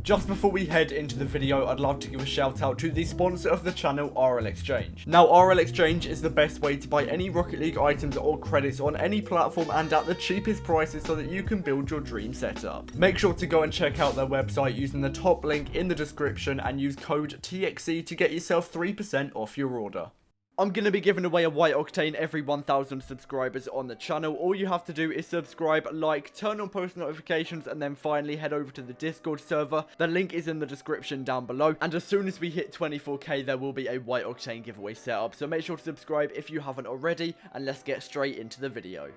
Just before we head into the video, I'd love to give a shout out to the sponsor of the channel, RL Exchange. Now, RL Exchange is the best way to buy any Rocket League items or credits on any platform and at the cheapest prices so that you can build your dream setup. Make sure to go and check out their website using the top link in the description and use code TXE to get yourself 3% off your order. I'm going to be giving away a White Octane every 1,000 subscribers on the channel. All you have to do is subscribe, like, turn on post notifications, and then finally head over to the Discord server. The link is in the description down below. And as soon as we hit 24k, there will be a White Octane giveaway set up. So make sure to subscribe if you haven't already, and let's get straight into the video.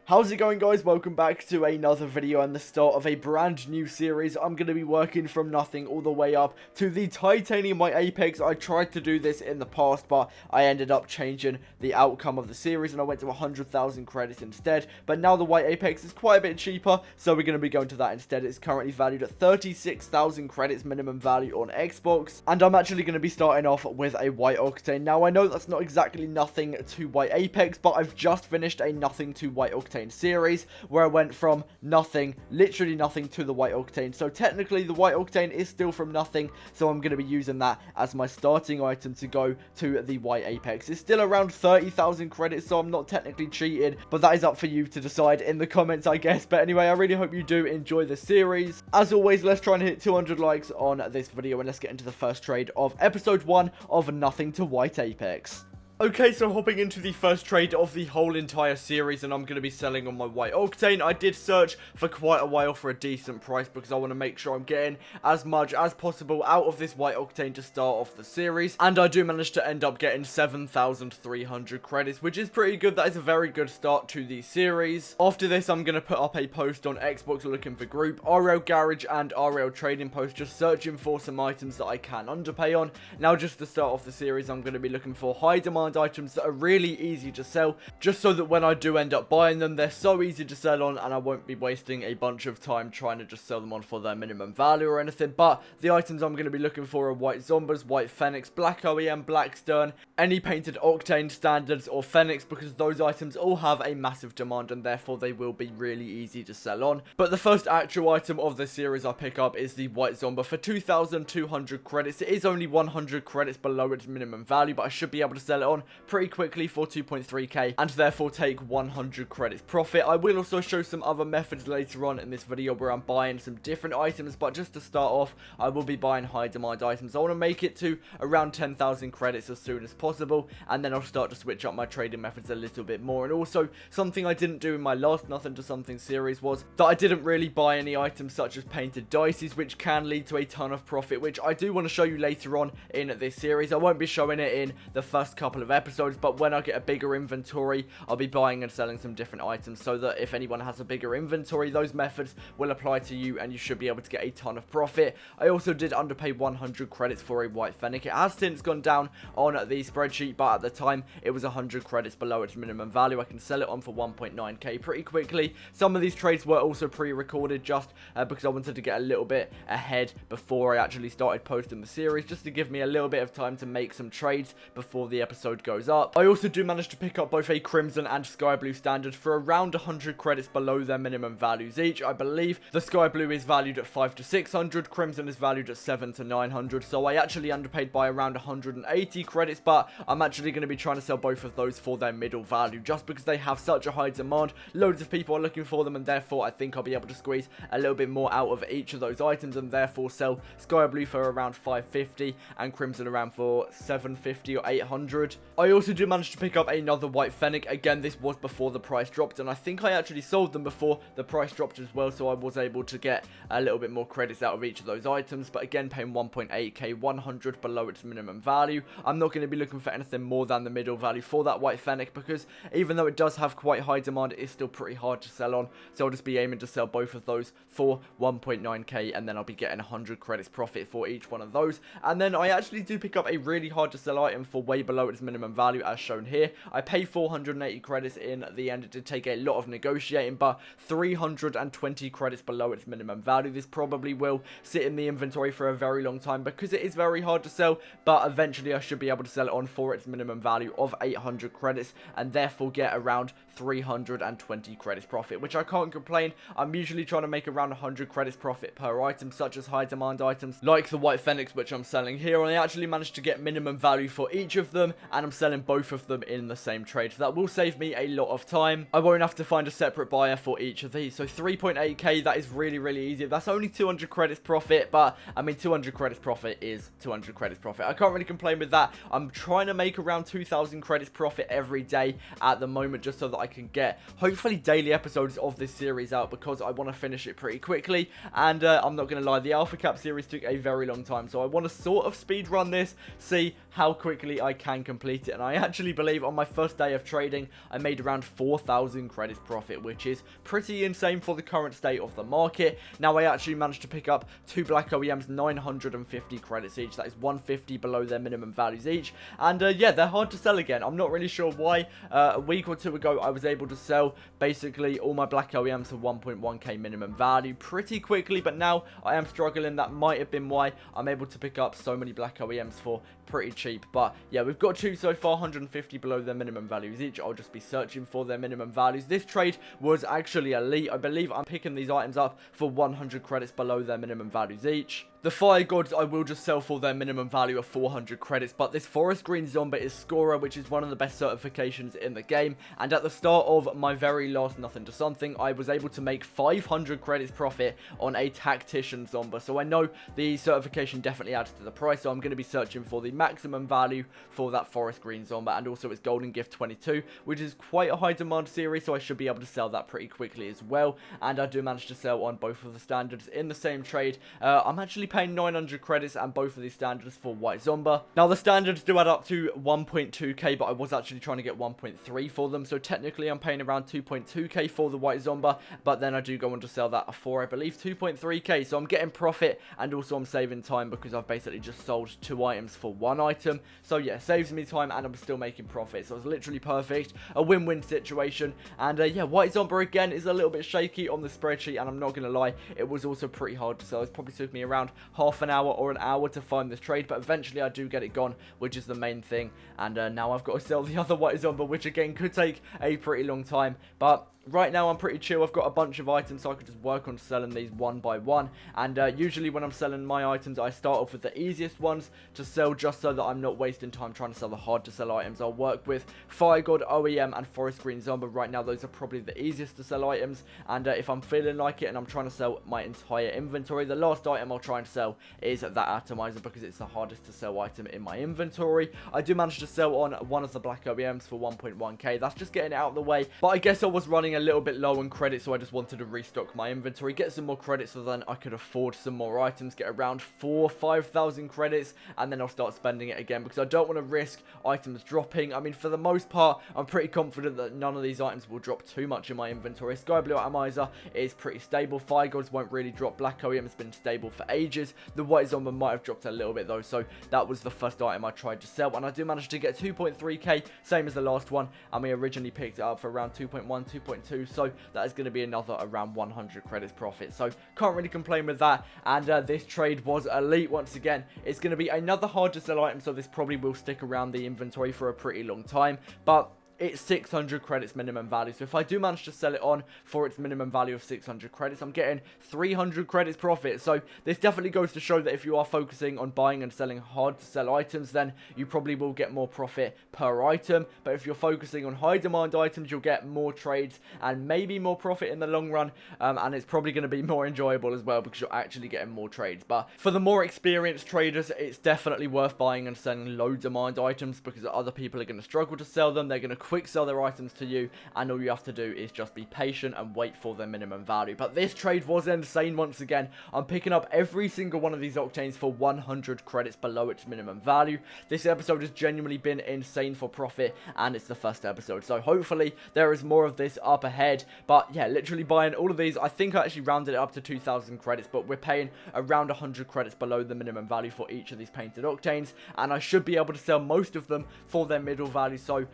How's it going, guys? Welcome back to another video and the start of a brand new series. I'm going to be working from nothing all the way up to the Titanium White Apex. I tried to do this in the past, but I ended up changing the outcome of the series and I went to 100,000 credits instead. But now the White Apex is quite a bit cheaper, so we're going to be going to that instead. It's currently valued at 36,000 credits minimum value on Xbox, and I'm actually going to be starting off with a White Octane. Now, I know that's not exactly nothing to White Apex, but I've just finished a nothing to White Octane series where I went from nothing, literally nothing, to the White Octane. So technically the White Octane is still from nothing, so I'm going to be using that as my starting item to go to the White Apex. It's still around 30,000 credits, so I'm not technically cheated, but that is up for you to decide in the comments, I guess. But anyway, I really hope you do enjoy the series. As always, let's try and hit 200 likes on this video and let's get into the first trade of episode 1 of Nothing to White Apex. Okay, so hopping into the first trade of the whole entire series, and I'm going to be selling on my White Octane. I did search for quite a while for a decent price because I want to make sure I'm getting as much as possible out of this White Octane to start off the series. And I do manage to end up getting 7,300 credits, which is pretty good. That is a very good start to the series. After this, I'm going to put up a post on Xbox looking for group, RL Garage and RL Trading Post, just searching for some items that I can underpay on. Now, just to start off the series, I'm going to be looking for high demand items that are really easy to sell, just so that when I do end up buying them, they're so easy to sell on and I won't be wasting a bunch of time trying to just sell them on for their minimum value or anything. But the items I'm going to be looking for are White Zombas, White Phoenix, Black OEM, Black Stern, any painted Octane standards or Phoenix, because those items all have a massive demand and therefore they will be really easy to sell on. But the first actual item of the series I pick up is the White Zomba for 2,200 credits. It is only 100 credits below its minimum value, but I should be able to sell it on pretty quickly for 2.3k and therefore take 100 credits profit. I will also show some other methods later on in this video where I'm buying some different items, but just to start off, I will be buying high demand items. I want to make it to around 10,000 credits as soon as possible, and then I'll start to switch up my trading methods a little bit more. And also, something I didn't do in my last Nothing to Something series was that I didn't really buy any items such as painted dices, which can lead to a ton of profit, which I do want to show you later on in this series. I won't be showing it in the first couple of episodes, but when I get a bigger inventory, I'll be buying and selling some different items so that if anyone has a bigger inventory, those methods will apply to you and you should be able to get a ton of profit. I also did underpay 100 credits for a White Fennec. It has since gone down on the spreadsheet, but at the time it was 100 credits below its minimum value. I can sell it on for 1.9k pretty quickly. Some of these trades were also pre-recorded just because I wanted to get a little bit ahead before I actually started posting the series, just to give me a little bit of time to make some trades before the episode goes up. I also do manage to pick up both a Crimson and Sky Blue standard for around 100 credits below their minimum values each. I believe the Sky Blue is valued at 5 to 600, Crimson is valued at 7 to 900, so I actually underpaid by around 180 credits, but I'm actually going to be trying to sell both of those for their middle value, just because they have such a high demand. Loads of people are looking for them, and therefore I think I'll be able to squeeze a little bit more out of each of those items, and therefore sell Sky Blue for around 550 and Crimson around for 750 or 800. I also do manage to pick up another White Fennec. Again, this was before the price dropped, and I think I actually sold them before the price dropped as well, so I was able to get a little bit more credits out of each of those items. But again, paying 1.8k, 100 below its minimum value. I'm not going to be looking for anything more than the middle value for that White Fennec, because even though it does have quite high demand, it is still pretty hard to sell on, so I'll just be aiming to sell both of those for 1.9k, and then I'll be getting 100 credits profit for each one of those. And then I actually do pick up a really hard to sell item for way below its minimum value, as shown here. I pay 480 credits in the end. It did take a lot of negotiating, but 320 credits below its minimum value. This probably will sit in the inventory for a very long time because it is very hard to sell, but eventually I should be able to sell it on for its minimum value of 800 credits and therefore get around 320 credits profit, which I can't complain. I'm usually trying to make around 100 credits profit per item, such as high demand items like the White Phoenix, which I'm selling here, and I actually managed to get minimum value for each of them, and I'm selling both of them in the same trade, so that will save me a lot of time. I won't have to find a separate buyer for each of these. So 3.8k, that is really easy. That's only 200 credits profit, but I mean 200 credits profit is 200 credits profit. I can't really complain with that. I'm trying to make around 2,000 credits profit every day at the moment, just so that I can get hopefully daily episodes of this series out, because I want to finish it pretty quickly. And I'm not going to lie, the Alpha Cap series took a very long time, so I want to sort of speed run this, see how quickly I can complete it. And I actually believe on my first day of trading I made around 4,000 credits profit, which is pretty insane for the current state of the market. Now I actually managed to pick up 2 black OEMs, 950 credits each. That is 150 below their minimum values each, and yeah, they're hard to sell again. I'm not really sure why. A week or two ago I was able to sell basically all my black OEMs for 1.1k minimum value pretty quickly, but now I am struggling. That might have been why I'm able to pick up so many black OEMs for pretty cheap. But yeah, we've got 2 so far, 150 below their minimum values each. I'll just be searching for their minimum values. This trade was actually elite. I believe I'm picking these items up for 100 credits below their minimum values each. The Fire Gods I will just sell for their minimum value of 400 credits, but this Forest Green Zomba is Scorer, which is one of the best certifications in the game, and at the start of my very last Nothing to Something, I was able to make 500 credits profit on a Tactician Zomba, so I know the certification definitely adds to the price, so I'm going to be searching for the maximum value for that Forest Green Zomba, and also its Golden Gift 22, which is quite a high demand series, so I should be able to sell that pretty quickly as well, and I do manage to sell on both of the standards in the same trade. I'm actually paying 900 credits and both of these standards for White Zomba. Now the standards do add up to 1.2k, but I was actually trying to get 1.3 for them, so technically I'm paying around 2.2k for the White Zomba, but then I do go on to sell that for I believe 2.3k, so I'm getting profit and also I'm saving time because I've basically just sold 2 items for 1 item. So yeah, saves me time and I'm still making profit, so it's literally perfect, a win-win situation. And yeah, White Zomba again is a little bit shaky on the spreadsheet, and I'm not gonna lie, it was also pretty hard to sell. It probably took me around half an hour or an hour to find this trade, but eventually I do get it gone, which is the main thing. And now I've got to sell the other White Zomba, which again could take a pretty long time, but right now I'm pretty chill. I've got a bunch of items, so I could just work on selling these one by one. And usually when I'm selling my items, I start off with the easiest ones to sell, just so that I'm not wasting time trying to sell the hard to sell items. I'll work with Fire God, OEM, and Forest Green Zomba. Right now those are probably the easiest to sell items, and if I'm feeling like it and I'm trying to sell my entire inventory, the last item I'll try and sell is that atomizer, because it's the hardest to sell item in my inventory. I do manage to sell on one of the black OEMs for 1.1k. That's just getting it out of the way, but I guess I was running a little bit low on credits, so I just wanted to restock my inventory, get some more credits, so then I could afford some more items, get around 4,000-5,000 credits, and then I'll start spending it again, because I don't want to risk items dropping. I mean, for the most part, I'm pretty confident that none of these items will drop too much in my inventory. Sky Blue Atomizer is pretty stable. Fire Gods won't really drop. Black OEM has been stable for ages. The White Zomba might have dropped a little bit though, so that was the first item I tried to sell, and I do manage to get 2.3k, same as the last one, and we originally picked it up for around 2.1, 2.2, so that is going to be another around 100 credits profit, so can't really complain with that. And this trade was elite once again. It's going to be another hard to sell item, so this probably will stick around the inventory for a pretty long time, but it's 600 credits minimum value, so if I do manage to sell it on for its minimum value of 600 credits, I'm getting 300 credits profit. So this definitely goes to show that if you are focusing on buying and selling hard to sell items, then you probably will get more profit per item. But if you're focusing on high demand items, you'll get more trades and maybe more profit in the long run, and it's probably going to be more enjoyable as well, because you're actually getting more trades. But for the more experienced traders, it's definitely worth buying and selling low demand items, because other people are going to struggle to sell them. They're going to quick sell their items to you, and all you have to do is just be patient and wait for their minimum value. But this trade was insane once again. I'm picking up every single one of these octanes for 100 credits below its minimum value. This episode has genuinely been insane for profit, and it's the first episode, so hopefully there is more of this up ahead. But yeah, literally buying all of these. I think I actually rounded it up to 2,000 credits, but we're paying around 100 credits below the minimum value for each of these painted octanes, and I should be able to sell most of them for their middle value, so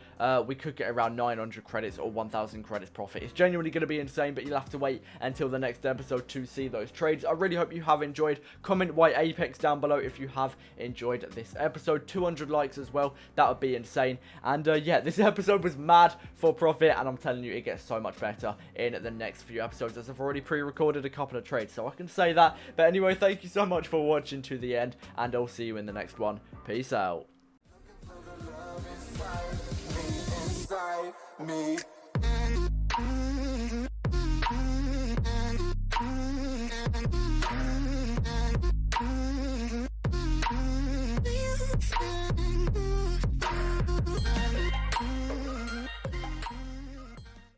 we could get around 900 credits or 1000 credits profit. It's genuinely going to be insane, but you'll have to wait until the next episode to see those trades. I really hope you have enjoyed. Comment why Apex down below if you have enjoyed this episode. 200 likes as well. That would be insane. And yeah, this episode was mad for profit, and I'm telling you, it gets so much better in the next few episodes, as I've already pre-recorded a couple of trades, so I can say that. But anyway, thank you so much for watching to the end, and I'll see you in the next one. Peace out. Me.